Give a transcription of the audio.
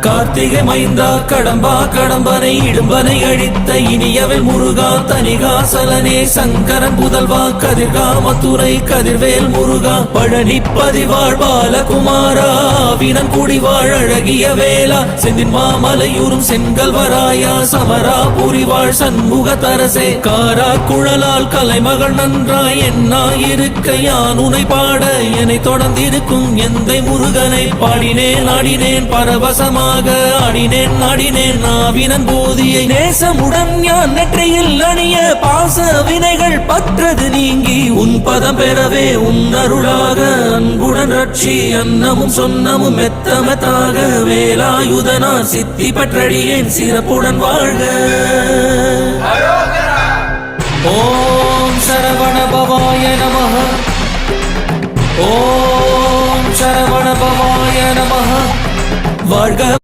கார்த்திகை மைந்தா கடம்பா கடம்பனை இடும்பனை அழித்த இனியவள் முருகா தனிகாசலனே சங்கரன் புதல்வா கதிர்கா மத்துரை கதிர்வேல் முருகா பழனி பதிவாழ் பாலகுமாரா வினன் குடிவாழ் அழகிய வேளா செந்தின் மாமலையூரும் செங்கல்வராயா சமரா புரிவாழ் சண்முக தரசே காரா குழலால் கலைமகள் நன்றாய் என்னாயிருக்க யான் உனை பாட என்னை தொடர்ந்திருக்கும் எந்தை முருகனை பாடினேன் ஆடினேன் பரவசமாக ஆடினேன் ஆடினேன் நாவினன் போதியை நேசமுடன் ஞான் நெற்றியில் அணிய பாச வினைகள் பற்றது நீங்கி உன் பதம் பெறவே உன் அருளாக அன்புடன் ரட்சி அன்னமும் சொன்னமும் மெத்தமெத்தாக வேலாயுதனா சித்தி பற்றடியேன் சிறப்புடன் வாழ்க. ஓம் சரவண பவாய நமஹ. ஓம் சரவண பவாய நமஹ. வாழ்க.